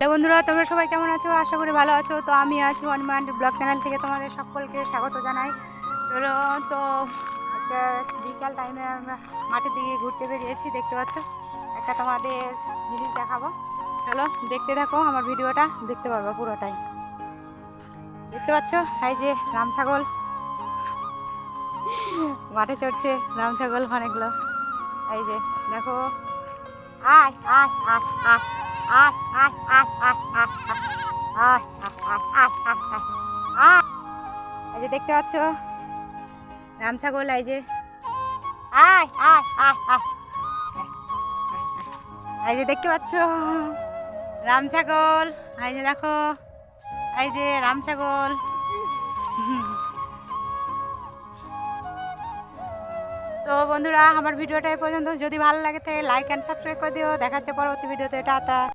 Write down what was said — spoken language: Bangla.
হ্যালো বন্ধুরা, তোমরা সবাই কেমন আছো? আশা করি ভালো আছো। তো আমি আছি হনুমান ব্লগ চ্যানেল থেকে তোমাদের সকলকে স্বাগত জানাই। চলো, তো একটা বিকাল টাইমে আমরা মাঠের দিকে ঘুরতে বেরিয়েছি, দেখতে পাচ্ছ। একটা তোমাদের জিনিস দেখাবো, চলো দেখতে থাকো। আমার ভিডিওটা দেখতে পারবো পুরোটাই। দেখতে পাচ্ছ, এই যে রাম ছাগল মাঠে চড়ছে। রাম ছাগল অনেকগুলো, এই যে দেখো। আয় আয় আয় আয় আয় আয় আয় আয় আয় আয় আয় আয় আয় আয় আয়। এই যে দেখতে পাচ্ছ রাম ছাগল, এই যে আয় আয় আয় আয়। এই যে দেখতে পাচ্ছ রাম ছাগল, এই যে দেখো, এই যে রাম ছাগল। তো বন্ধুরা, আমার ভিডিওটা এই পর্যন্ত। যদি ভালো লাগে তাহলে লাইক অ্যান্ড সাবস্ক্রাইব করে দিও। দেখাচ্ছে পরবর্তী ভিডিওতে। টাটা।